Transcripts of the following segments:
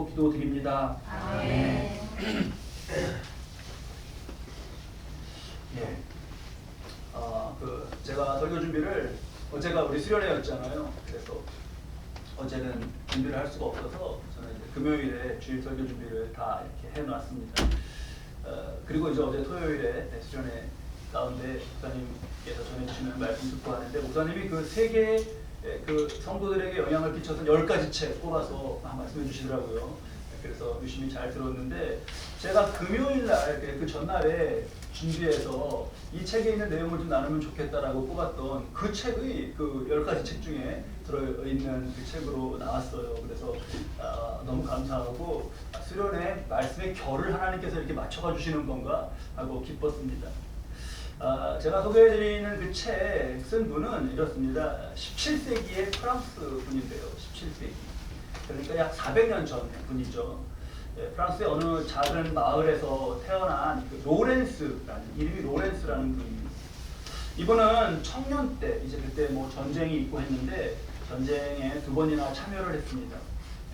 기도드립니다. 아멘. 예. 제가 설교 준비를 어제가 우리 수련회였잖아요. 그래서 어제는 준비를 할 수가 없어서 저는 이제 금요일에 주일 설교 준비를 다 이렇게 해놨습니다. 그리고 이제 어제 토요일에 수련회 가운데 목사님께서 전해주시는 말씀 듣고 하는데 목사님이 그 세 개의 그 성도들에게 영향을 끼쳐서 10가지 책 뽑아서 말씀해 주시더라고요. 그래서 유심히 잘 들었는데 제가 금요일날 그 전날에 준비해서 이 책에 있는 내용을 좀 나누면 좋겠다라고 뽑았던 그 책의 그 10가지 책 중에 들어있는 그 책으로 나왔어요. 그래서 너무 감사하고 수련회 말씀의 결을 하나님께서 이렇게 맞춰가 주시는 건가 하고 기뻤습니다. 제가 소개해드리는 그 책 쓴 분은 이렇습니다. 17세기의 프랑스 분인데요. 17세기. 그러니까 약 400년 전 분이죠. 프랑스의 어느 작은 마을에서 태어난 그 로렌스라는, 이름이 로렌스라는 분입니다. 이분은 청년 때, 이제 그때 뭐 전쟁이 있고 했는데 전쟁에 2번이나 참여를 했습니다.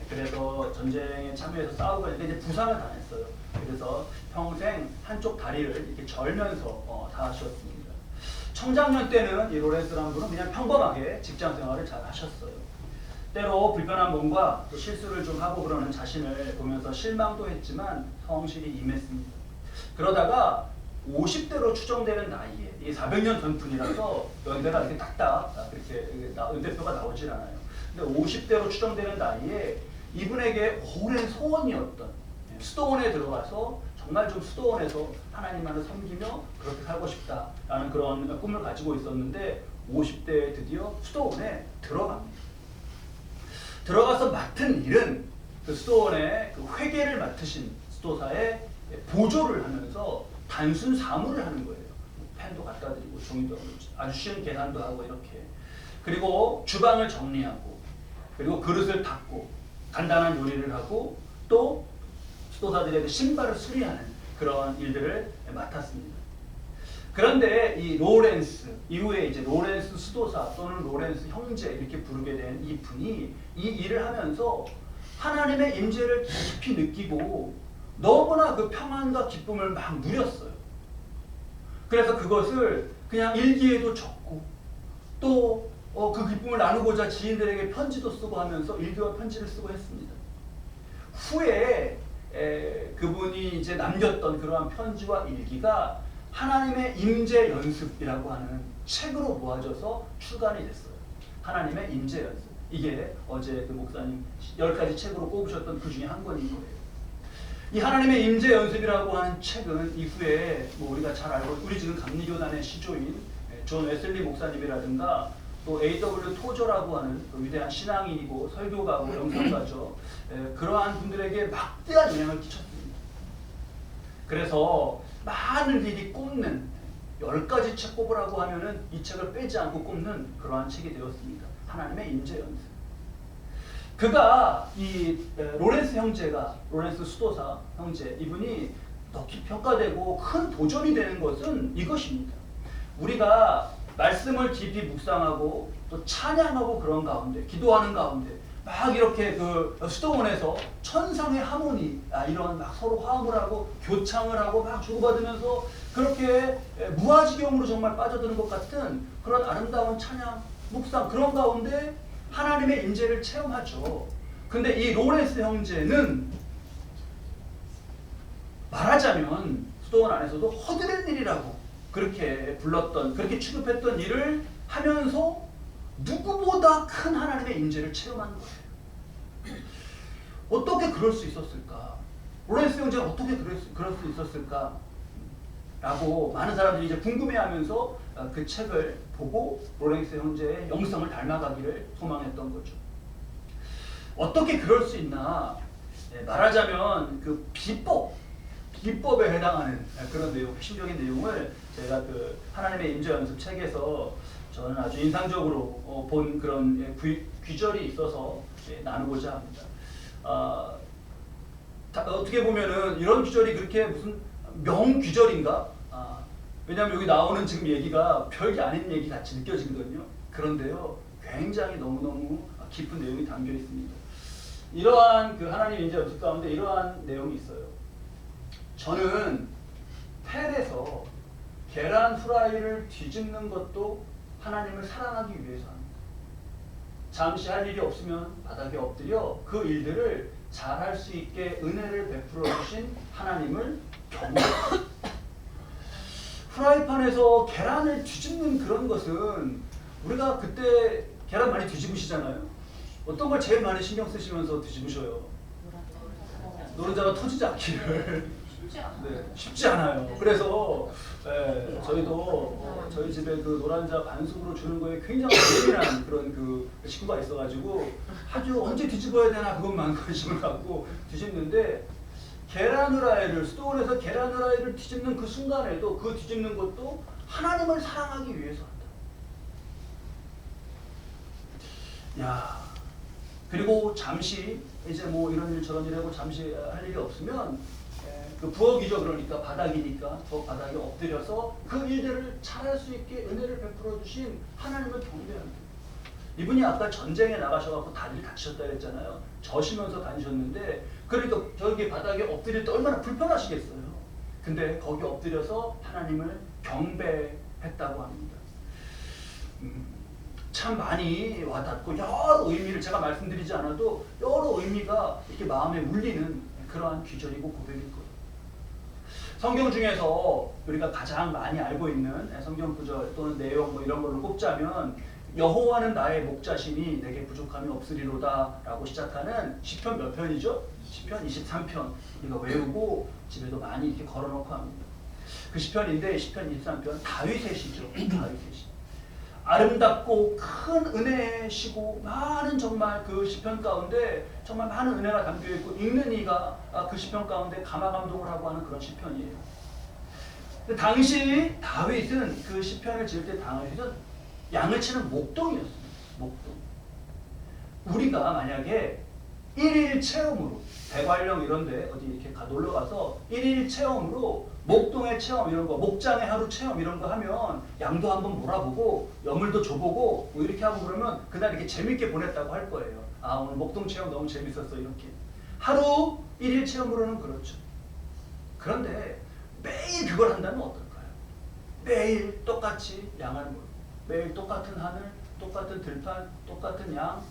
그래서 전쟁에 참여해서 싸우고 있는데 이제 부상을 당했어요. 그래서 평생 한쪽 다리를 이렇게 절면서 사셨습니다. 청장년 때는 이 로렌스라는 분은 그냥 평범하게 직장 생활을 잘 하셨어요. 때로 불편한 몸과 또 실수를 좀 하고 그러는 자신을 보면서 실망도 했지만 성실히 임했습니다. 그러다가 50대로 추정되는 나이에, 이 400년 전 분이라서 연대가 이렇게 딱딱 그렇게 연대표가 나오질 않아요. 근데 50대로 추정되는 나이에 이분에게 오랜 소원이었던 수도원에 들어가서 정말 좀 수도원에서 하나님만을 섬기며 그렇게 살고 싶다라는 그런 꿈을 가지고 있었는데 50대에 드디어 수도원에 들어갑니다. 들어가서 맡은 일은 그 수도원의 그 회계를 맡으신 수도사의 보조를 하면서 단순 사무를 하는 거예요. 펜도 갖다 드리고 종이도 하고 아주 쉬운 계산도 하고 이렇게. 그리고 주방을 정리하고 그리고 그릇을 닦고 간단한 요리를 하고 또 수도사들의 신발을 수리하는 그런 일들을 맡았습니다. 그런데 이 로렌스, 이후에 이제 로렌스 수도사 또는 로렌스 형제 이렇게 부르게 된 이 분이 이 일을 하면서 하나님의 임재를 깊이 느끼고 너무나 그 평안과 기쁨을 막 누렸어요. 그래서 그것을 그냥 일기에도 적고 또 그 기쁨을 나누고자 지인들에게 편지도 쓰고 하면서 일기와 편지를 쓰고 했습니다. 후에 그분이 이제 남겼던 그러한 편지와 일기가 하나님의 임재 연습이라고 하는 책으로 모아져서 출간이 됐어요. 하나님의 임재 연습. 이게 어제 그 목사님 10가지 책으로 꼽으셨던 그 중에 한 권인 거예요. 이 하나님의 임재 연습이라고 하는 책은 이후에 뭐 우리가 잘 알고 우리 지금 감리교단의 시조인 존 웨슬리 목사님이라든가 또 A.W. 토저라고 하는 그 위대한 신앙인이고 설교가고 영성가죠. 그러한 분들에게 막대한 영향을 끼쳤습니다. 그래서 많은 일이 꼽는 10가지 책 꼽으라고 하면은 이 책을 빼지 않고 꼽는 그러한 책이 되었습니다. 하나님의 임재 연습. 그가 이 로렌스 형제가 로렌스 수도사 형제 이분이 높이 평가되고 큰 도전이 되는 것은 이것입니다. 우리가 말씀을 깊이 묵상하고 또 찬양하고 그런 가운데 기도하는 가운데 막 이렇게 그 수도원에서 천상의 하모니 이런 막 서로 화음을 하고 교창을 하고 막 주고받으면서 그렇게 무아지경으로 정말 빠져드는 것 같은 그런 아름다운 찬양 묵상 그런 가운데 하나님의 임재를 체험하죠. 근데 이 로렌스 형제는 말하자면 수도원 안에서도 허드렛 일이라고 그렇게 불렀던 그렇게 취급했던 일을 하면서 누구보다 큰 하나님의 임재를 체험한 거예요. 어떻게 그럴 수 있었을까? 로렌스 형제가 어떻게 그럴 수 있었을까? 라고 많은 사람들이 이제 궁금해하면서 그 책을 보고 로렌스 형제의 영성을 닮아가기를 소망했던 거죠. 어떻게 그럴 수 있나? 말하자면 그 비법에 해당하는 그런 내용, 핵심적인 내용을 제가 그 하나님의 임재 연습 책에서 저는 아주 인상적으로 본 그런 귀절이 있어서 나누고자 합니다. 어떻게 보면은 이런 귀절이 그렇게 무슨 명귀절인가? 왜냐하면 여기 나오는 지금 얘기가 별게 아닌 얘기 같이 느껴지거든요. 그런데요, 굉장히 너무너무 깊은 내용이 담겨 있습니다. 이러한 그 하나님 인재 연습 가운데 이러한 내용이 있어요. 저는 텔에서 계란 후라이를 뒤집는 것도 하나님을 사랑하기 위해서 합니다. 잠시 할 일이 없으면 바닥에 엎드려 그 일들을 잘할 수 있게 은혜를 베풀어 주신 하나님을 경배합니다. 프라이팬에서 계란을 뒤집는 그런 것은 우리가 그때 계란 많이 뒤집으시잖아요. 어떤 걸 제일 많이 신경 쓰시면서 뒤집으셔요? 노른자가 터지지 않기를. 네, 쉽지 않아요. 그래서 저희도 저희 집에 그 노른자 반숙으로 주는 거에 굉장히 예민한 그런 그 식구가 있어가지고 아주 언제 뒤집어야 되나 그것만 관심을 갖고 뒤집는데, 계란 후라이를 수도원에서 계란 후라이를 뒤집는 그 순간에도 그 뒤집는 것도 하나님을 사랑하기 위해서 한다. 야, 그리고 잠시 이제 뭐 이런 일 저런 일 하고 잠시 할 일이 없으면 그 부엌이죠. 그러니까 바닥이니까 부엌 바닥에 엎드려서 그 일들을 잘할 수 있게 은혜를 베풀어 주신 하나님을 경배합니다. 이분이 아까 전쟁에 나가셔갖고 다리를 다치셨다 그랬잖아요. 져시면서 다니셨는데, 그러니까 저기 바닥에 엎드릴 때 얼마나 불편하시겠어요. 근데 거기 엎드려서 하나님을 경배했다고 합니다. 참 많이 와닿고 여러 의미를 제가 말씀드리지 않아도 여러 의미가 이렇게 마음에 울리는 그러한 귀절이고 고백일 거예요. 성경 중에서 우리가 가장 많이 알고 있는 성경 구절 또는 내용 뭐 이런 걸로 꼽자면, 여호와는 나의 목자시니 내게 부족함이 없으리로다 라고 시작하는 시편 몇 편이죠? 시편 23편. 이거 외우고 집에도 많이 이렇게 걸어놓고 합니다. 그 시편인데 시편 23편 다윗의 시죠. 다윗의 시. 아름답고 큰 은혜시고 많은 정말 그 시편 가운데 정말 많은 은혜가 담겨있고 읽는 이가 그 시편 가운데 감화감동을 하고 하는 그런 시편이에요. 당시 다윗은 그 시편을 지을 때 다윗은 양을 치는 목동이었습니다. 목동. 우리가 만약에 1일 체험으로 대관령 이런데 어디 이렇게 놀러 가서 1일 체험으로 목동의 체험 이런 거, 목장의 하루 체험 이런 거 하면 양도 한번 몰아보고 여물도 줘보고 뭐 이렇게 하고 그러면 그날 이렇게 재밌게 보냈다고 할 거예요. 아, 오늘 목동 체험 너무 재밌었어 이렇게. 하루 1일 체험으로는 그렇죠. 그런데 매일 그걸 한다면 어떨까요? 매일 똑같이 양을 몰고 매일 똑같은 하늘, 똑같은 들판, 똑같은 양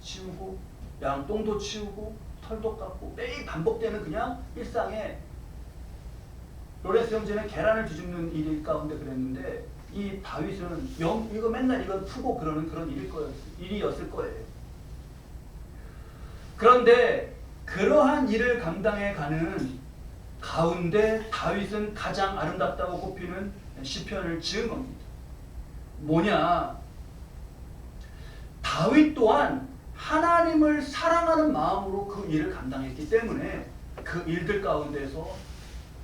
치우고 양 똥도 치우고 털도 깎고 매일 반복되는 그냥 일상에, 로렌스 형제는 계란을 뒤집는 일 가운데 그랬는데 이 다윗은 이거 맨날 이걸 푸고 그러는 그런 일이었을 거예요. 그런데 그러한 일을 감당해 가는 가운데 다윗은 가장 아름답다고 꼽히는 시편을 지은 겁니다. 뭐냐? 다윗 또한 하나님을 사랑하는 마음으로 그 일을 감당했기 때문에 그 일들 가운데서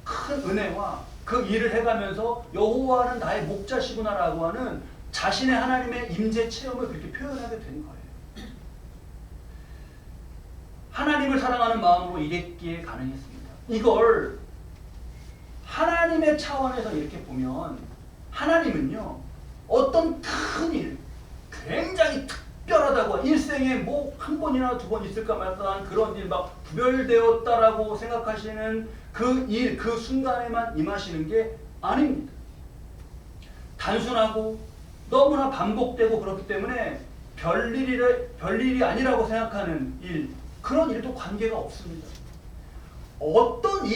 큰 은혜와 그 일을 해가면서 여호와는 나의 목자시구나라고 하는 자신의 하나님의 임재 체험을 그렇게 표현하게 된 거예요. 하나님을 사랑하는 마음으로 일했기에 가능했습니다. 이걸 하나님의 차원에서 이렇게 보면 하나님은요, 어떤 큰 일, 굉장히 특별하다고, 일생에 뭐 한 번이나 두 번 있을까 말까 한 그런 일, 막 구별되었다라고 생각하시는 그 일, 그 순간에만 임하시는 게 아닙니다. 단순하고 너무나 반복되고 그렇기 때문에 별일이 아니라고 생각하는 일, 그런 일도 관계가 없습니다. 어떤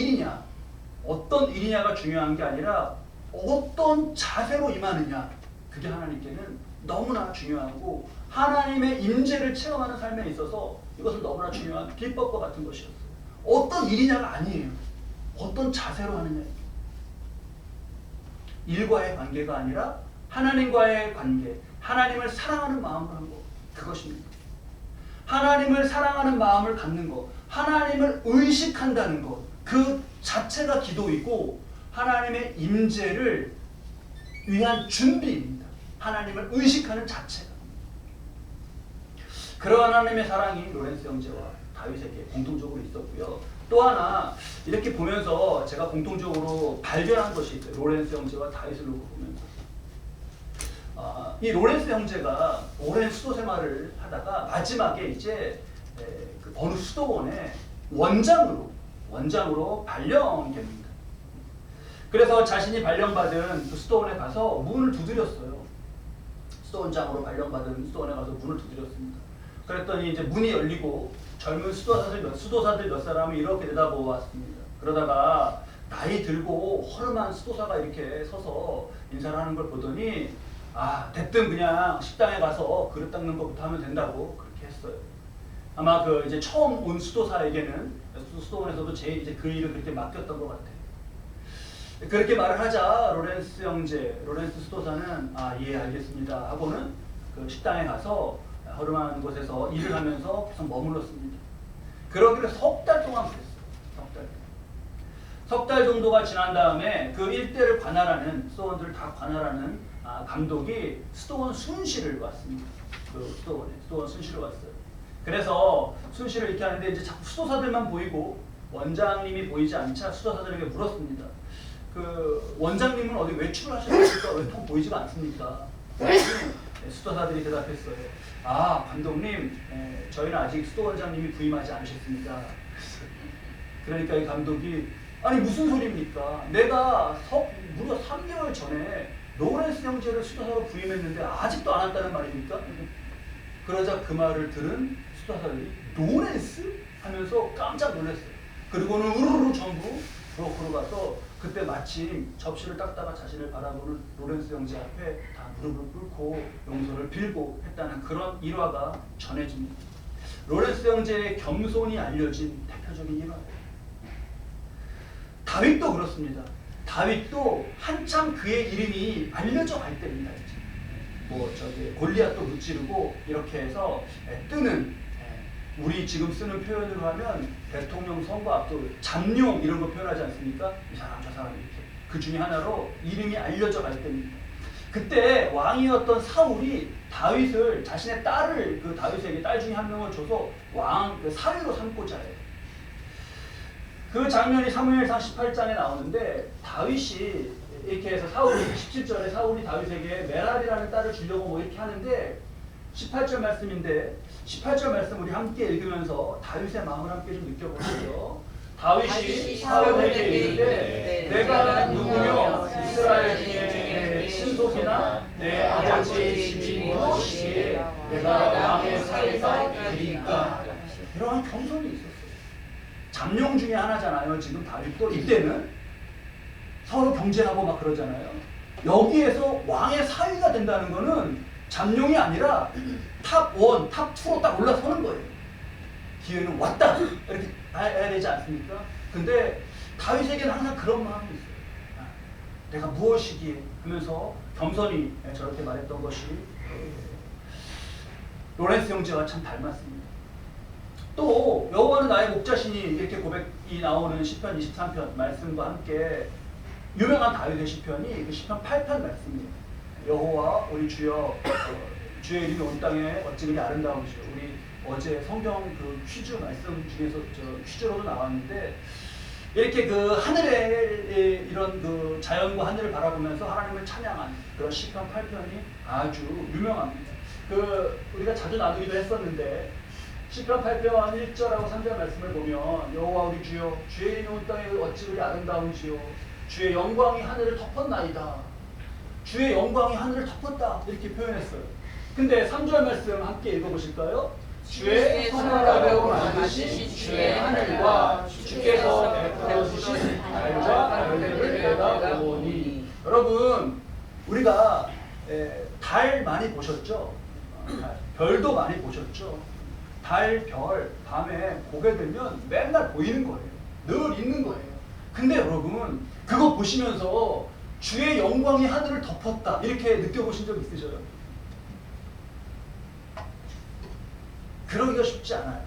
일이냐가 중요한 게 아니라 어떤 자세로 임하느냐, 그게 하나님께는 너무나 중요하고 하나님의 임재를 체험하는 삶에 있어서 이것은 너무나 중요한 비법과 같은 것이었어요. 어떤 일이냐가 아니에요. 어떤 자세로 하느냐. 일과의 관계가 아니라 하나님과의 관계, 하나님을 사랑하는 마음으로 한 것, 그것입니다. 하나님을 사랑하는 마음을 갖는 것, 하나님을 의식한다는 것, 그 자체가 기도이고 하나님의 임재를 위한 준비입니다. 하나님을 의식하는 자체가. 그러한 하나님의 사랑이 로렌스 형제와 다윗에게 공통적으로 있었고요. 또 하나 이렇게 보면서 제가 공통적으로 발견한 것이 있어요. 로렌스 형제와 다윗을 놓고 보면서 이 로렌스 형제가 오랜 수도 생활을 하다가 마지막에 이제 그 그 어느 수도원의 원장으로 발령이 됩니다. 그래서 자신이 발령받은 그 수도원에 가서 문을 두드렸어요. 수도원장으로 발령받은 수도원에 가서 문을 두드렸습니다. 그랬더니 이제 문이 열리고 젊은 수도사들 몇 사람이 이렇게 내다보았습니다. 그러다가 나이 들고 허름한 수도사가 이렇게 서서 인사를 하는 걸 보더니 됐든 그냥 식당에 가서 그릇 닦는 것부터 하면 된다고 그렇게 했어요. 아마 그 이제 처음 온 수도사에게는 수도원에서도 제일 이제 그 일을 그렇게 맡겼던 것 같아요. 그렇게 말을 하자 로렌스 수도사는 예 알겠습니다 하고는 그 식당에 가서 허름한 곳에서 일을 하면서 계속 머물렀습니다. 그러기를 석 달 동안 그랬어요. 석 달 정도가 지난 다음에 그 일대를 관할하는 수도원들을 다 관할하는 감독이 수도원 순실을 왔습니다. 그 수도원 순실을 왔어요. 그래서 순실을 이렇게 하는데 이제 자꾸 수도사들만 보이고 원장님이 보이지 않자 수도사들에게 물었습니다. 그 원장님은 어디 외출을 하셨습니까? 왜 통 보이지가 않습니까? 수도사들이 대답했어요. 감독님, 저희는 아직 수도원장님이 부임하지 않으셨습니다. 그러니까 이 감독이 무슨 소리입니까? 내가 무려 3개월 전에 로렌스 형제를 수도사로 부임했는데 아직도 안 왔다는 말입니까? 그러자 그 말을 들은 수도사들이 로렌스? 하면서 깜짝 놀랐어요. 그리고는 우르르 전부 브로커로 가서 그때 마침 접시를 닦다가 자신을 바라보는 로렌스 형제 앞에 다 무릎을 꿇고 용서를 빌고 했다는 그런 일화가 전해집니다. 로렌스 형제의 겸손이 알려진 대표적인 일화예요. 다윗도 그렇습니다. 다윗도 한참 그의 이름이 알려져 갈 때입니다. 골리앗도 무찌르고 이렇게 해서 뜨는, 우리 지금 쓰는 표현으로 하면 대통령 선거 앞두고 잠룡 이런 거 표현하지 않습니까? 이 사람 저 사람 이렇게 그 중에 하나로 이름이 알려져 갈 때입니다. 그때 왕이었던 사울이 다윗을 자신의 딸을 그 다윗에게 딸 중에 한 명을 줘서 사위로 삼고자 해요. 그 장면이 사무엘상 18장에 나오는데 다윗이 이렇게 해서 17절에 사울이 다윗에게 메랄이라는 딸을 주려고 이렇게 하는데 18절 말씀인데 18절 말씀 우리 함께 읽으면서 다윗의 마음을 함께 좀 느껴보시죠. 다윗이 사울에게 이르되 내가 누구며 이스라엘 중에 내 친속이나 내 아버지의 집이 무엇이기에 내가 왕의 사위가 되리까. 이러한 겸손이 있었어요. 잠룡 중에 하나잖아요. 지금 다윗도 이때는 서로 경쟁하고 막 그러잖아요. 여기에서 왕의 사위가 된다는 거는 잠룡이 아니라 탑 1, 탑 2로 딱 올라서는 거예요. 기회는 왔다 이렇게 해야 되지 않습니까? 근데 다윗에게는 항상 그런 마음이 있어요. 내가 무엇이기에 하면서 겸손히 저렇게 말했던 것이 로렌스 형제와 참 닮았습니다. 또 여호와는 나의 목자시니 이렇게 고백이 나오는 시편 23편 말씀과 함께 유명한 다윗의 시편이 그 시편 8편 말씀입니다. 여호와 우리 주여 주의 이름이 온 땅에 어찌 그리 아름다우시오. 우리 어제 성경 그 퀴즈 말씀 중에서 퀴즈로도 나왔는데 이렇게 그 하늘에 이런 그 자연과 하늘을 바라보면서 하나님을 찬양한 그런 시편 8편이 아주 유명합니다. 그 우리가 자주 나누기도 했었는데 시편 8편 1절하고 3절 말씀을 보면 여호와 우리 주여 주의 이름이 온 땅에 어찌 그리 아름다운지요. 주의 영광이 하늘을 덮었나이다. 주의 영광이 하늘을 덮었다. 이렇게 표현했어요. 근데 3절 말씀 함께 읽어보실까요? 주의 손을 가벼워 만드신 주의 하늘과 주께서 베풀어 주신 달과 별들을 내가 보니. 여러분 우리가 달 많이 보셨죠? 별도 많이 보셨죠? 달, 별 밤에 보게 되면 맨날 보이는 거예요. 늘 있는 거예요. 근데 여러분 그거 보시면서 주의 영광이 하늘을 덮었다 이렇게 느껴보신 적 있으셔요? 그러기가 쉽지 않아요.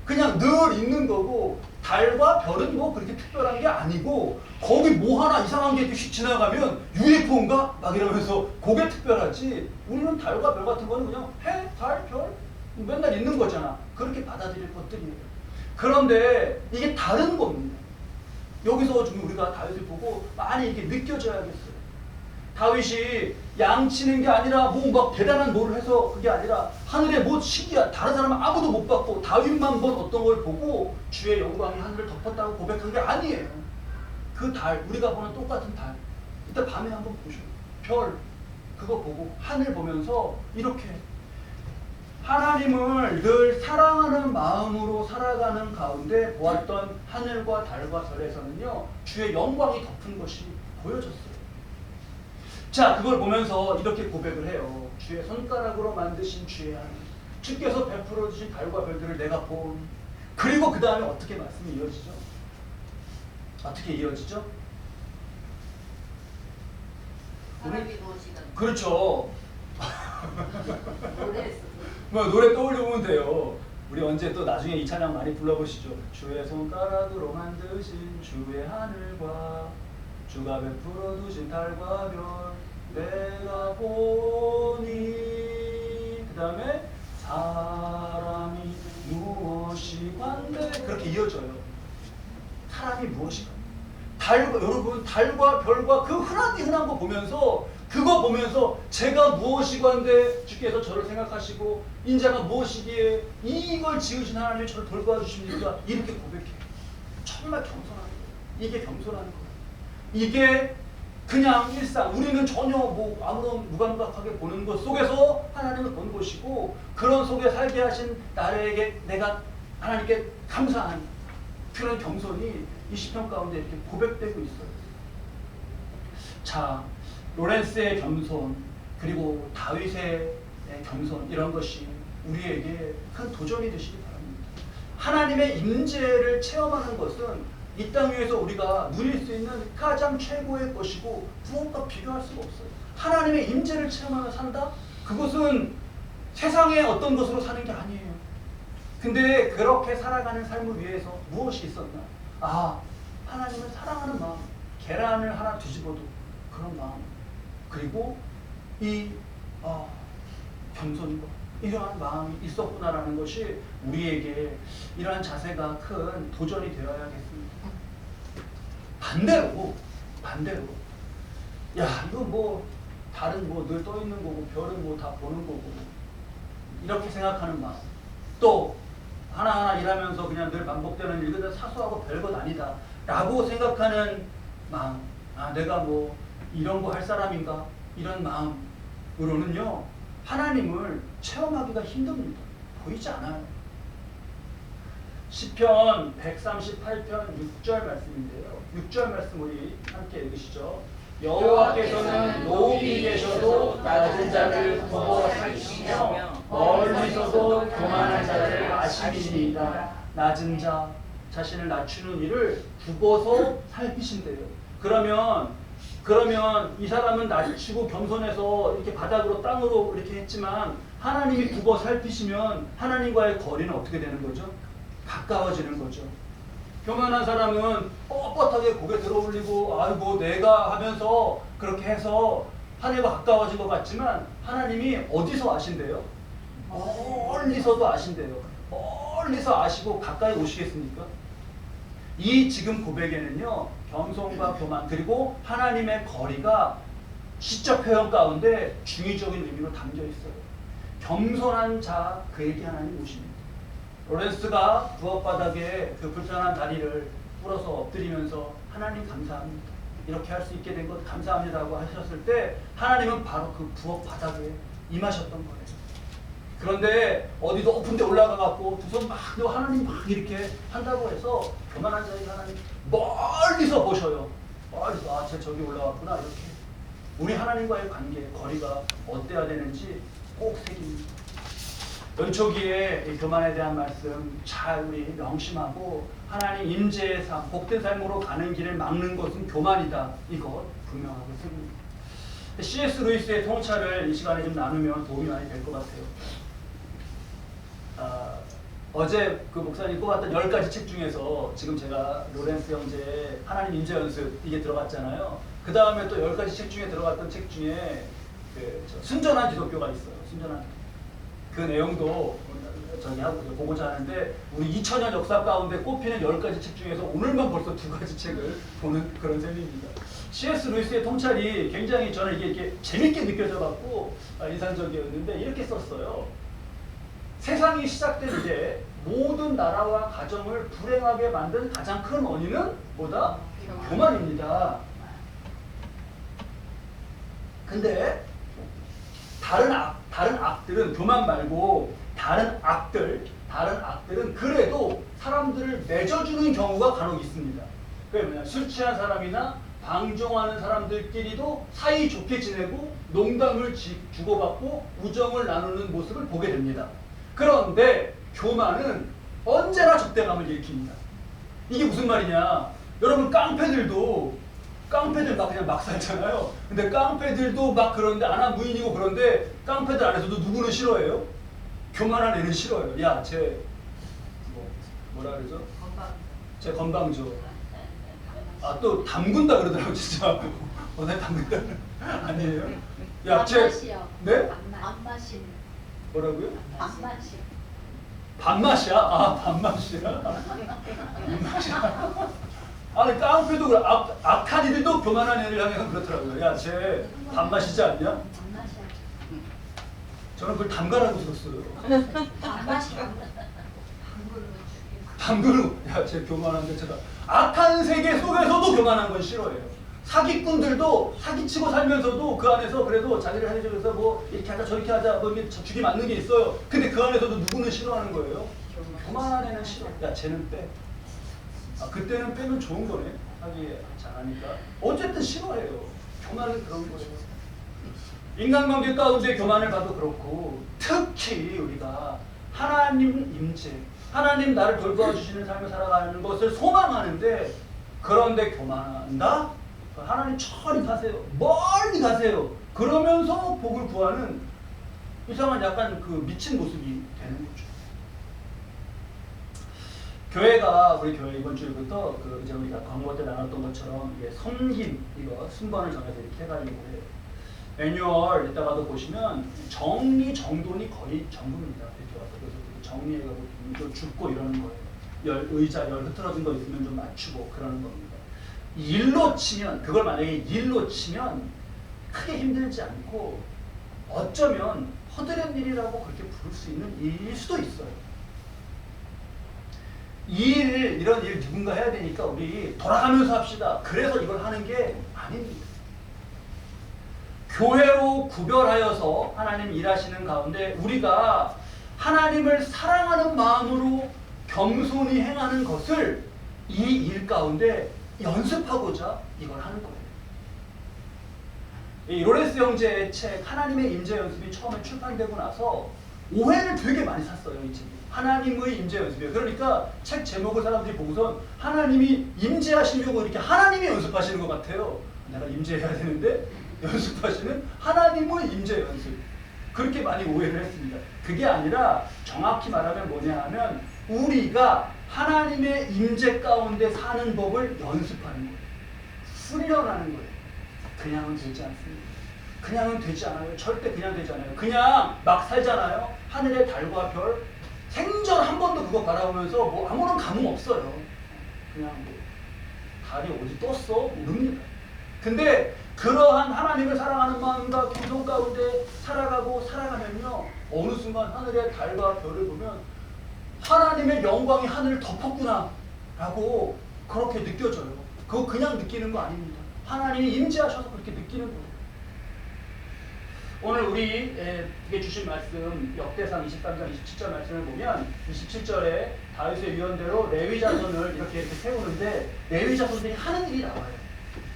그냥 늘 있는 거고 달과 별은 뭐 그렇게 특별한 게 아니고 거기 뭐 하나 이상한 게 휙 지나가면 UFO인가? 막 이러면서 그게 특별하지 우리는 달과 별 같은 거는 그냥 해, 달, 별 맨날 있는 거잖아. 그렇게 받아들일 것들이에요. 그런데 이게 다른 겁니다. 여기서 좀 우리가 다윗을 보고 많이 이렇게 느껴져야겠어요. 다윗이 양치는 게 아니라 뭐 막 대단한 뭐를 해서 그게 아니라 하늘에 뭐 신기한 다른 사람은 아무도 못 봤고 다윗만 본 어떤 걸 보고 주의 영광이 하늘을 덮었다고 고백한 게 아니에요. 그 달, 우리가 보는 똑같은 달, 이따 밤에 한번 보셔. 별, 그거 보고 하늘 보면서 이렇게 하나님을 늘 사랑하는 마음으로 살아가는 가운데 보았던 하늘과 달과 별에서는요, 주의 영광이 덮은 것이 보여졌어요. 자, 그걸 보면서 이렇게 고백을 해요. 주의 손가락으로 만드신 주의 하늘, 주께서 베풀어 주신 달과 별들을 내가 본. 그리고 그 다음에 어떻게 말씀이 이어지죠? 어떻게 이어지죠? 사람이 무엇이든. 그렇죠. 노래했어. 뭐 노래 떠올려보면 돼요. 우리 언제 또 나중에 이 찬양 많이 불러보시죠. 주의 손가락으로 만드신 주의 하늘과 주가 베풀어 두신 달과 별 내가 보니, 그 다음에 사람이 무엇이 관대, 그렇게 이어져요. 사람이 무엇이 관대, 여러분 달과 별과 그 흔한 거 보면서, 그거 보면서 제가 무엇이건데 주께서 저를 생각하시고 인자가 무엇이기에 이걸 지으신 하나님이 저를 돌봐주십니까? 이렇게 고백해요. 정말 겸손한 거예요. 이게 겸손한 거예요. 이게 그냥 일상, 우리는 전혀 뭐 아무런 무감각하게 보는 것 속에서 하나님을 본 것이고, 그런 속에 살게 하신 나에게 내가 하나님께 감사한 그런 겸손이 이 시편 가운데 이렇게 고백되고 있어요. 자, 로렌스의 겸손, 그리고 다윗의 겸손, 이런 것이 우리에게 큰 도전이 되시기 바랍니다. 하나님의 임재를 체험하는 것은 이 땅 위에서 우리가 누릴 수 있는 가장 최고의 것이고 무엇과 비교할 수가 없어요. 하나님의 임재를 체험하며 산다? 그것은 세상의 어떤 것으로 사는 게 아니에요. 근데 그렇게 살아가는 삶을 위해서 무엇이 있었나? 아, 하나님을 사랑하는 마음, 계란을 하나 뒤집어도 그런 마음, 그리고 이 겸손과 이러한 마음이 있었구나라는 것이 우리에게 이러한 자세가 큰 도전이 되어야겠습니다. 반대로 야, 이거 뭐 달은 뭐 늘 떠 있는 거고 별은 뭐 다 보는 거고 이렇게 생각하는 마음, 또 하나하나 일하면서 그냥 늘 반복되는 일들 사소하고 별것 아니다 라고 생각하는 마음, 아, 내가 뭐 이런 거 할 사람인가, 이런 마음으로는요 하나님을 체험하기가 힘듭니다. 보이지 않아요. 시편 138편 6절 말씀인데요, 6절 말씀 우리 함께 읽으시죠. 여호와께서는 높이 계셔도 낮은 자를 굽어 살피시며 멀리서도 교만한 자를 아시니이다. 낮은 자, 자신을 낮추는 일을 굽어서 살피신대요. 그러면 이 사람은 낮추고 겸손해서 이렇게 바닥으로 땅으로 이렇게 했지만 하나님이 굽어 살피시면 하나님과의 거리는 어떻게 되는 거죠? 가까워지는 거죠. 교만한 사람은 뻣뻣하게 고개 들어 올리고 아이고 내가 하면서 그렇게 해서 하나님과 가까워진 것 같지만 하나님이 어디서 아신대요? 멀리서도 아신대요. 멀리서 아시고 가까이 오시겠습니까? 이 지금 고백에는요 겸손과 교만 그리고 하나님의 거리가 시적 표현 가운데 중의적인 의미로 담겨 있어요. 겸손한 자, 그에게 하나님 오십니다. 로렌스가 부엌바닥에 그 불편한 다리를 풀어서 엎드리면서 하나님 감사합니다, 이렇게 할 수 있게 된 것 감사합니다라고 하셨을 때 하나님은 바로 그 부엌바닥에 임하셨던 거예요. 그런데 어디 높은 데 올라가 갖고 두 손 막 하나님 막 이렇게 한다고 해서 교만한 자에게 하나님 멀리서 보셔요. 멀리서 아, 쟤 저기 올라왔구나. 이렇게 우리 하나님과의 관계, 거리가 어때야 되는지 꼭 새깁니다. 연초기에 이 교만에 대한 말씀 잘 우리 명심하고 하나님 임재의 삶, 복된 삶으로 가는 길을 막는 것은 교만이다. 이것 분명하게 새깁니다. C.S. 루이스의 통찰을 이 시간에 좀 나누면 도움이 많이 될 것 같아요. 어제 그 목사님 뽑았던 10가지 책 중에서 지금 제가 로렌스 형제의 하나님 임재 연습 이게 들어갔잖아요. 그 다음에 또 10가지 책 중에 들어갔던 책 중에 그 순전한 기독교가 있어요. 순전한 기독교. 그 내용도 저기 하고 보고자 하는데 우리 2000년 역사 가운데 꼽히는 10가지 책 중에서 오늘만 벌써 2가지 책을 보는 그런 셈입니다. C.S. 루이스의 통찰이 굉장히 저는 이게 이렇게 재밌게 느껴져 갖고 인상적이었는데 이렇게 썼어요. 세상이 시작된 이제 모든 나라와 가정을 불행하게 만든 가장 큰 원인은 뭐다? 교만입니다. 근데 다른 악들은 교만 말고 다른 악들은 그래도 사람들을 맺어주는 경우가 간혹 있습니다. 그게 뭐냐? 술 취한 사람이나 방종하는 사람들끼리도 사이좋게 지내고 농담을 주고받고 우정을 나누는 모습을 보게 됩니다. 그런데 교만은 언제나 적대감을 일으킵니다. 이게 무슨 말이냐? 여러분 깡패들 막 그냥 막 살잖아요. 근데 깡패들도 막 그런데 아나무인이고 그런데 깡패들 안에서도 누구는 싫어해요? 교만한 애는 싫어요. 야, 쟤 뭐라 그러죠? 쟤 건방져. 아, 또 담근다 그러더라고 진짜. 어디 담근다 아니에요? 야, 쟤 네? 밥맛이 뭐라고요? 밥맛이 밥맛이야? 아, 밥맛이야? 밥맛이야? 아니 깡패도 그래. 악한 이들도 교만한 애를 향해서 그렇더라고요. 야, 쟤 밥맛이지 않냐? 저는 그걸 담가라고 들었어요. 밥맛이 담그는 야, 쟤 교만한데 쟤다. 악한 세계 속에서도 교만한 건 싫어해요. 사기꾼들도 사기치고 살면서도 그 안에서 그래도 자기를 해줘서 뭐 이렇게 하자 저렇게 하자 뭐 이게 죽이 맞는 게 있어요. 근데 그 안에서도 누구는 싫어하는 거예요? 교만한 애는 싫어. 야, 쟤는 빼. 아, 그때는 빼면 좋은 거네. 하기 잘하니까. 어쨌든 싫어해요. 교만은 그런 거예요. 인간관계 가운데 교만을 봐도 그렇고 특히 우리가 하나님 임재, 하나님 나를 돌봐주시는 삶을 살아가는 것을 소망하는데 그런데 교만한다? 하나님 천히 가세요. 멀리 가세요. 그러면서 복을 구하는 이상한 약간 그 미친 모습이 되는 거죠. 교회가 우리 교회 이번 주부터 그 이제 우리가 광고 때 나눴던 것처럼 이게 섬김 이거 순번을 정해서 이렇게 해가지고 매뉴얼 이따가도 보시면 정리 정돈이 거의 전부입니다. 이렇게 와서 그래서 정리해가지고 좀 줍고 이러는 거예요. 의자 열 흐트러진 거 있으면 좀 맞추고 그러는 겁니다. 일로 치면 그걸 만약에 일로 치면 크게 힘들지 않고 어쩌면 허드렛 일이라고 그렇게 부를 수 있는 일일 수도 있어요. 이런 일 누군가 해야 되니까 우리 돌아가면서 합시다. 그래서 이걸 하는 게 아닙니다. 교회로 구별하여서 하나님 일하시는 가운데 우리가 하나님을 사랑하는 마음으로 겸손히 행하는 것을 이 일 가운데 연습하고자 이걸 하는 거예요. 이 로렌스 형제의 책 하나님의 임재 연습이 처음에 출판되고 나서 오해를 되게 많이 샀어요. 이 책이. 하나님의 임재 연습이에요. 그러니까 책 제목을 사람들이 보고선 하나님이 임재하시려고 이렇게 하나님이 연습하시는 것 같아요. 내가 임재해야 되는데 연습하시는 하나님의 임재 연습. 그렇게 많이 오해를 했습니다. 그게 아니라 정확히 말하면 뭐냐 하면 우리가 하나님의 임재 가운데 사는 법을 연습하는 거예요. 훈련하는 거예요. 그냥은 되지 않습니다. 그냥은 되지 않아요. 절대 그냥 되지 않아요. 그냥 막 살잖아요. 하늘의 달과 별 생전 한 번도 그거 바라보면서 뭐 아무런 감흥 없어요. 그냥 뭐 달이 어디 떴어? 모릅니다. 근데 그러한 하나님을 사랑하는 마음과 겸손 가운데 살아가면요 어느 순간 하늘의 달과 별을 보면 하나님의 영광이 하늘을 덮었구나 라고 그렇게 느껴져요. 그거 그냥 느끼는 거 아닙니다. 하나님이 임재하셔서 그렇게 느끼는 거예요. 오늘 우리에게 주신 말씀 역대상 23장 27절 말씀을 보면 27절에 다윗의 유언대로 레위 자손을 이렇게 세우는데 레위 자손들이 하는 일이 나와요.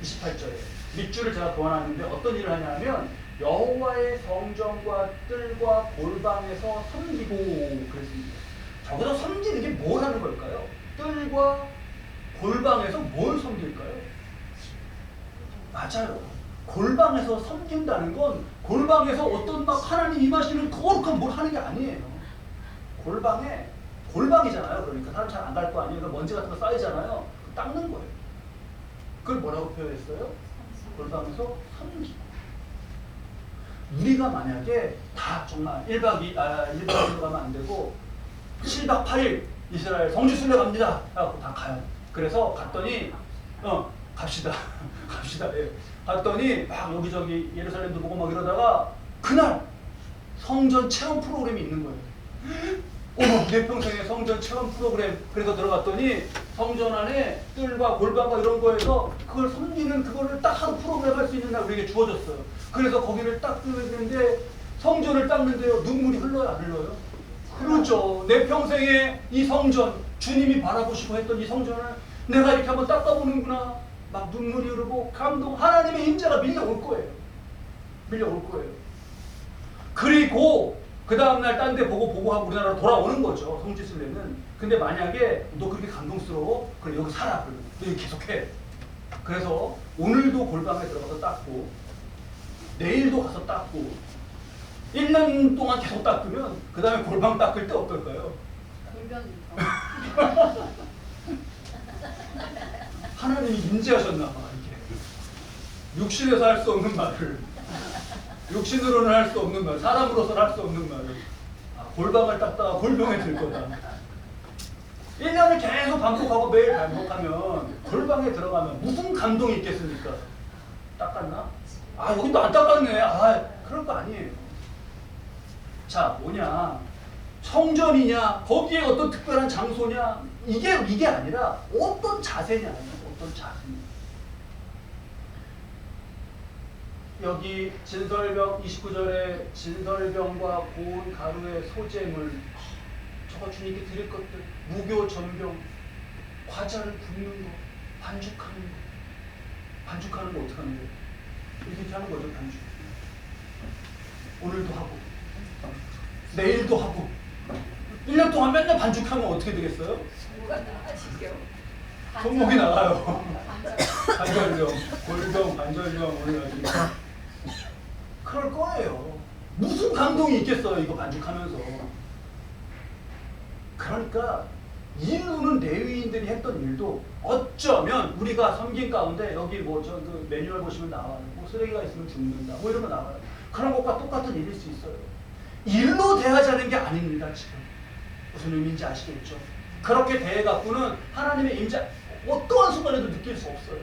28절에 밑줄을 제가 그어놨는데 어떤 일을 하냐면 여호와의 성전과 뜰과 골방에서 섬기고 그랬습니다. 저보다 섬기는 게 뭘 하는 걸까요? 뜰과 골방에서 뭘 섬길까요? 맞아요. 골방에서 섬긴다는 건 골방에서 어떤 막 하나님 임하시는 거룩한 뭘 하는 게 아니에요. 골방이잖아요. 그러니까 사람 잘 안 갈 거 아니에요. 먼지 같은 거 쌓이잖아요. 닦는 거예요. 그걸 뭐라고 표현했어요? 골방에서 섬기고. 우리가 만약에 다 정말 1박 2일로 가면 안 되고 7박 8일 이스라엘 성지순례 갑니다 하고 다 가요. 그래서 갔더니 갑시다 갑시다. 예. 갔더니 막 여기저기 예루살렘도 보고 막 이러다가 그날 성전 체험 프로그램이 있는 거예요. 어머, 내 평생의 성전 체험 프로그램. 그래서 들어갔더니 성전 안에 뜰과 골방과 이런 거에서 그걸 섬기는 그거를 딱 하루 프로그램 할 수 있는 날 우리에게 주어졌어요. 그래서 거기를 딱 뜨는데 성전을 닦는데요, 눈물이 흘러요, 안 흘러요? 그렇죠. 내 평생의 이 성전, 주님이 바라보시고 했던 이 성전을 내가 이렇게 한번 닦아보는구나. 막 눈물이 흐르고 감동, 하나님의 임재가 밀려올 거예요. 밀려올 거예요. 그리고 그 다음날 딴 데 보고 하고 우리나라로 돌아오는 거죠. 성지순례는. 근데 만약에 너 그렇게 감동스러워? 그래 여기 살아. 그러면 너 여기 계속해. 그래서 오늘도 골방에 들어가서 닦고 내일도 가서 닦고 1년 동안 계속 닦으면 그 다음에 골방 닦을 때 어떨까요? 하나님이 임재하셨나 봐. 이게 육신에서 할 수 없는 말을, 육신으로는 할 수 없는 말, 사람으로서는 할 수 없는 말을, 골방을 닦다가 골병에 들 거다. 1년을 계속 반복하고 매일 반복하면 골방에 들어가면 무슨 감동이 있겠습니까? 닦았나? 여기도 안 닦았네. 그럴 거 아니에요. 자, 뭐냐? 성전이냐? 거기에 어떤 특별한 장소냐? 이게 아니라 어떤 자세냐? 어떤 자세냐? 여기 진설병 29절에 진설병과 고운 가루의 소재물, 저거 주님께 드릴 것들, 무교 전병, 과자를 굽는 거, 반죽하는 거 어떻게 하는 거예요? 이렇게 하는 거죠, 반죽. 오늘도 하고 내일도 하고 1년 동안 맨날 반죽하면 어떻게 되겠어요? 손목이 나가요. 관절염, 골병, 관절염 오래가지고 그럴 거예요. 무슨 감동이 있겠어요, 이거 반죽하면서. 그러니까 인류는 레위인들이 했던 일도 어쩌면 우리가 섬긴 가운데 여기 그 매뉴얼 보시면 나와요. 쓰레기가 있으면 죽는다. 이런 거 나와요. 그런 것과 똑같은 일일 수 있어요. 일로 대하자는 게 아닙니다, 지금. 무슨 의미인지 아시겠죠? 그렇게 대해갖고는 하나님의 임재 어떠한 순간에도 느낄 수 없어요.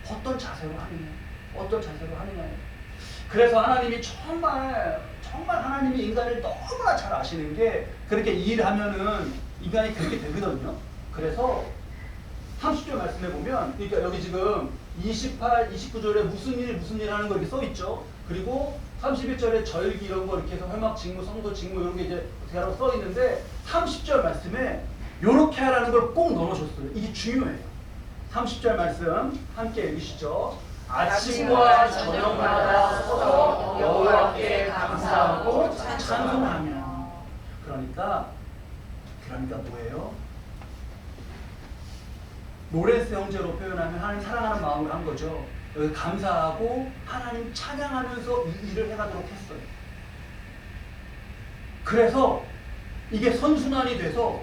어떤 자세로 하느냐. 그래서 하나님이 정말 하나님이 인간을 너무나 잘 아시는 게 그렇게 일하면은 인간이 그렇게 되거든요. 그래서 30절 말씀해 보면, 그러니까 여기 지금 28, 29절에 무슨 일 하는 거 이렇게 써 있죠. 그리고 31절에 절기 이런 거 이렇게 해서 회막 직무, 성도 직무 이런 게 이제 어떻게 하라고 써 있는데 30절 말씀에 요렇게 하라는 걸 꼭 넣어주셨어요. 이게 중요해요. 30절 말씀 함께 읽으시죠. 아침과 저녁마다 서로 여호와께 감사하고 찬송하며. 그러니까 뭐예요? 로렌스 형제로 표현하면 하나님 사랑하는 마음으로 한 거죠. 여기 감사하고 하나님 찬양하면서 이 일을 해가도록 했어요. 그래서 이게 선순환이 돼서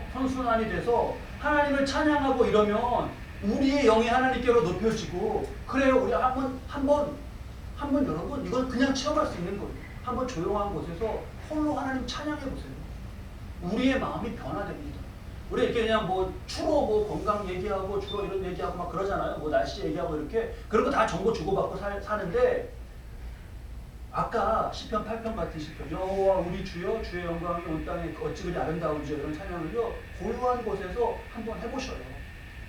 하나님을 찬양하고 이러면 우리의 영이 하나님께로 높여지고, 그래요. 우리 한번 여러분 이건 그냥 체험할 수 있는 거예요. 한번 조용한 곳에서 홀로 하나님 찬양해 보세요. 우리의 마음이 변화됩니다. 우리 이렇게 그냥 주로 건강 얘기하고 주로 이런 얘기하고 막 그러잖아요. 날씨 얘기하고 이렇게 그런 거 다 정보 주고받고 사는데, 아까 시편 8편 같은 시편, 여호와 우리 주여 주의 영광이 온 땅에 어찌 그리 아름다운지, 이런 찬양을요 고요한 곳에서 한번 해보셔요.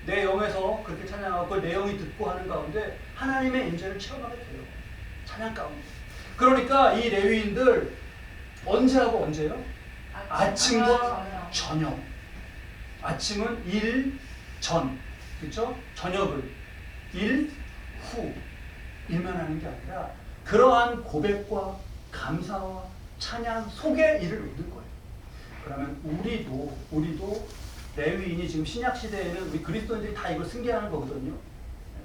내 영에서 그렇게 찬양하고 그걸 내 영이 듣고 하는 가운데 하나님의 임재를 체험하게 돼요. 찬양 가운데. 그러니까 이 레위인들 언제하고 언제요? 아침과 저녁. 아침은 일 전, 그렇죠? 저녁을 일 후. 일만 하는 게 아니라 그러한 고백과 감사와 찬양 속에 일을 얻는 거예요. 그러면 우리도 레위인이 지금 신약 시대에는 우리 그리스도인들이 다 이걸 승계하는 거거든요.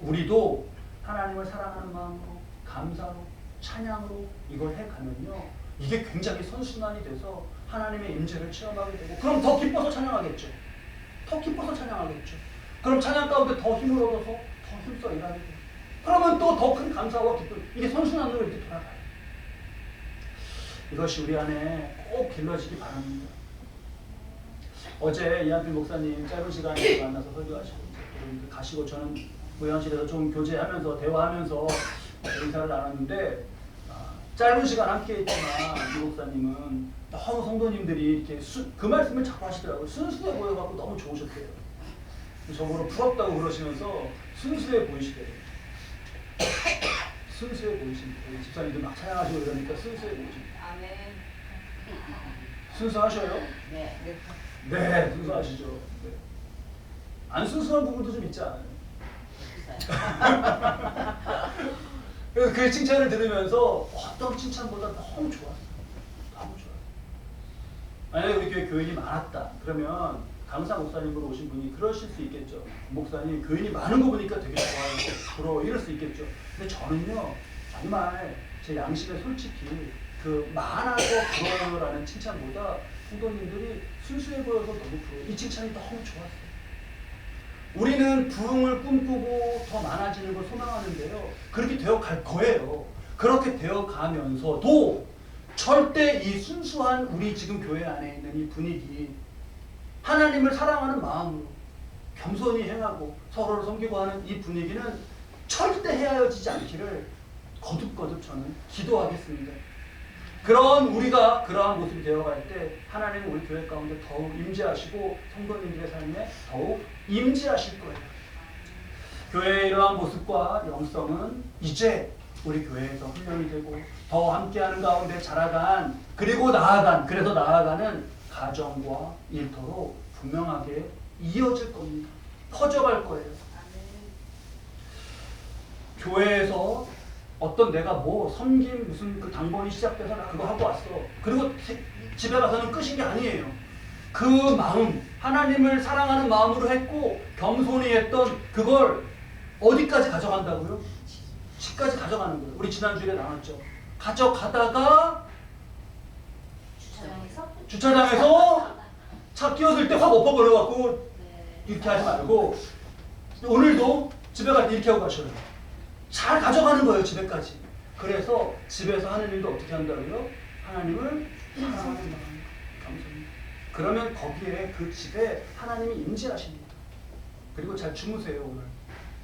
우리도 하나님을 사랑하는 마음으로, 감사로, 찬양으로 이걸 해가면요, 이게 굉장히 선순환이 돼서 하나님의 임재를 체험하게 되고, 그럼 더 기뻐서 찬양하겠죠. 그럼 찬양 가운데 더 힘을 얻어서 더 힘써 일하게 돼요. 그러면 또 더 큰 감사와 기쁨, 이게 선순환으로 이렇게 돌아가요. 이것이 우리 안에 꼭 길러지기 바랍니다. 어제 이한필 목사님 짧은 시간에 만나서 설교하시고 가시고 저는 모양실에서 좀 교제하면서 대화하면서 인사를 나눴는데 짧은 시간 함께 했지만 이 목사님은 너무 성도님들이 이렇게 그 말씀을 자꾸 하시더라고요. 순수해 보여갖고 너무 좋으셨대요. 저보고 부럽다고 그러시면서 순수해 보이시대요. 순수해 보이십니다. 집사님들 막 찬양하시고 이러니까 순수해 보이십니다. 아멘. 순수하셔요? 네. 네, 순수하시죠. 네. 안 순수한 부분도 좀 있지 않아요? 그래서 그 칭찬을 들으면서 어떤 칭찬보다 너무 좋았어요. 너무 좋았어요. 만약에 우리 교회 교인이 많았다. 그러면 강사 목사님으로 오신 분이 그러실 수 있겠죠. 목사님 교인이 많은 거 보니까 되게 좋아요. 부러워 이럴 수 있겠죠. 근데 저는요 정말 제 양심에 솔직히 그 많아서 부러워요라는 칭찬보다 성도님들이 순수해 보여서 너무 부러워요. 이 칭찬이 너무 좋았어요. 우리는 부흥을 꿈꾸고 더 많아지는 걸 소망하는데요. 그렇게 되어 갈 거예요. 그렇게 되어 가면서도 절대 이 순수한 우리 지금 교회 안에 있는 이 분위기, 하나님을 사랑하는 마음으로 겸손히 행하고 서로를 섬기고 하는 이 분위기는 절대 헤어지지 않기를 거듭거듭 저는 기도하겠습니다. 그런 우리가 그러한 모습이 되어갈 때 하나님은 우리 교회 가운데 더욱 임재하시고 성도님들의 삶에 더욱 임재하실 거예요. 교회의 이러한 모습과 영성은 이제 우리 교회에서 훈련이 되고 더 함께하는 가운데 자라간 그리고 그래서 나아가는 가정과 일터로 분명하게 이어질 겁니다. 퍼져갈 거예요. 교회에서 어떤 내가 뭐 섬김 무슨 그 당번이 시작돼서 나 그거 하고 왔어. 그리고 집에 가서는 끝인 게 아니에요. 그 마음, 하나님을 사랑하는 마음으로 했고 겸손히 했던 그걸 어디까지 가져간다고요? 집까지 가져가는 거예요. 우리 지난주에 나눴죠. 가져가다가 주차장에서 차 끼어들 때 확 엎어버려갖고 이렇게 하지 말고 오늘도 집에 갈 때 이렇게 하고 가셔요. 잘 가져가는 거예요. 집에까지. 그래서 집에서 하는 일도 어떻게 한다고요? 하나님을 사랑하는 마음, 감사합니다. 그러면 거기에 그 집에 하나님이 임재하십니다. 그리고 잘 주무세요 오늘.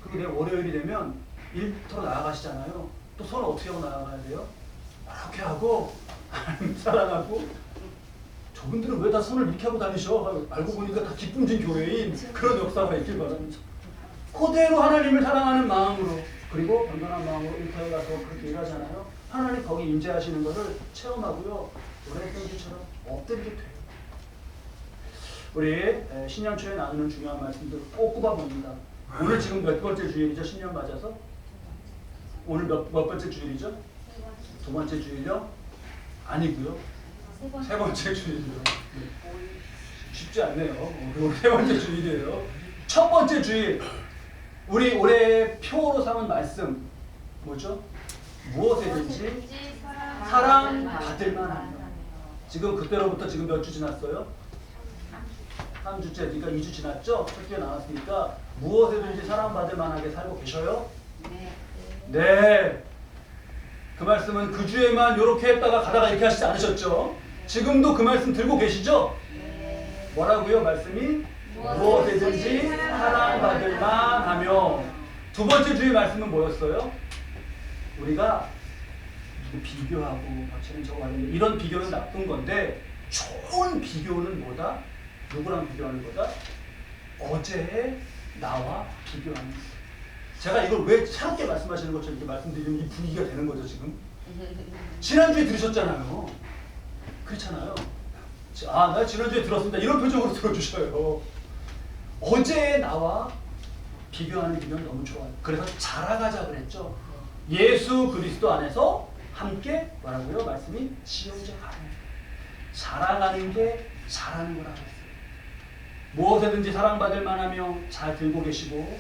그리고 내일 월요일이 되면 일터로 나아가시잖아요. 또 손을 어떻게 하고 나아가야 돼요? 이렇게 하고 하나님 사랑하고 저분들은 왜 다 손을 이렇게 하고 다니셔? 알고 보니까 다 기쁨진 교회인 그런 역사가 있길 바랍니다. 그대로 하나님을 사랑하는 마음으로 그리고 건강한 마음으로 일터에 가서 그렇게 일하잖아요. 하나님 거기 임재하시는 것을 체험하고요. 오래 했던 것처럼 엎드리게 돼요. 우리 신년초에 나누는 중요한 말씀들 꼭 꼽아봅니다. 오늘 지금 몇 번째 주일이죠? 신년 맞아서? 오늘 몇 번째 주일이죠? 두 번째 주일이요? 아니고요. 세 번째 주일이요. 네. 쉽지 않네요. 오늘 세 번째 주일이에요. 첫 번째 주일. 우리 올해 표로 삼은 말씀 뭐죠? 무엇이든지 사랑받을 만하며. 지금 그때로부터 지금 몇 주 지났어요? 3주째, 그러니까 2주 지났죠? 첫 주에 나왔으니까 무엇이든지 사랑받을 만하게 살고 계셔요? 네. 그 말씀은 그 주에만 이렇게 했다가 가다가 이렇게 하시지 않으셨죠? 지금도 그 말씀 들고 계시죠? 뭐라고요? 말씀이? 무엇이든지 사랑받을 만하며. 두 번째 주의 말씀은 뭐였어요? 우리가 비교하고 쟤는 저거 하는데 이런 비교는 나쁜 건데 좋은 비교는 뭐다? 누구랑 비교하는 거다? 어제의 나와 비교하는 거다. 제가 이걸 왜 새롭게 말씀하시는 것처럼 이렇게 말씀드리면 이 분위기가 되는 거죠 지금? 지난주에 들으셨잖아요. 그렇잖아요. 아, 나 지난주에 들었습니다. 이런 표정으로 들어주셔요. 어제의 나와 비교하는 기분은 너무 좋아요. 그래서 자라가자 그랬죠. 예수 그리스도 안에서 함께 뭐라고요? 말씀이 지어져 가는 자라가는 게 잘하는 거라고 했어요. 무엇이든지 사랑받을 만하며 잘 들고 계시고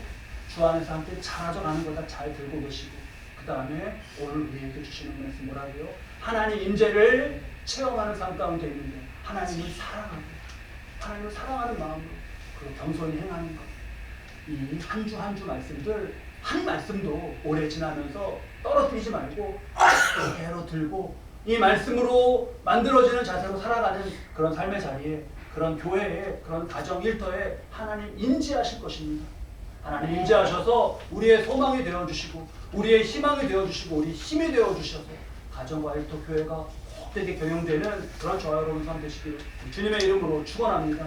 주 안에서 함께 자라져 가는 거다 잘 들고 계시고 그 다음에 오늘 우리에게 주시는 말씀 뭐라고요? 하나님 임재를 체험하는 삶 가운데 있는데 하나님을 사랑하고 하나님을 사랑하는 마음으로 그리고 겸손히 행하는 것. 이 한 주 한 주 말씀들 한 말씀도 오래 지나면서 떨어뜨리지 말고 그대로 들고 이 말씀으로 만들어지는 자세로 살아가는 그런 삶의 자리에, 그런 교회에, 그런 가정 일터에 하나님 인지하실 것입니다. 하나님 인지하셔서 우리의 소망이 되어주시고 우리의 희망이 되어주시고 우리 힘이 되어주셔서 가정과 일터 교회가 복되게 경영되는 그런 저와 여러분 삶 되시길 주님의 이름으로 축원합니다.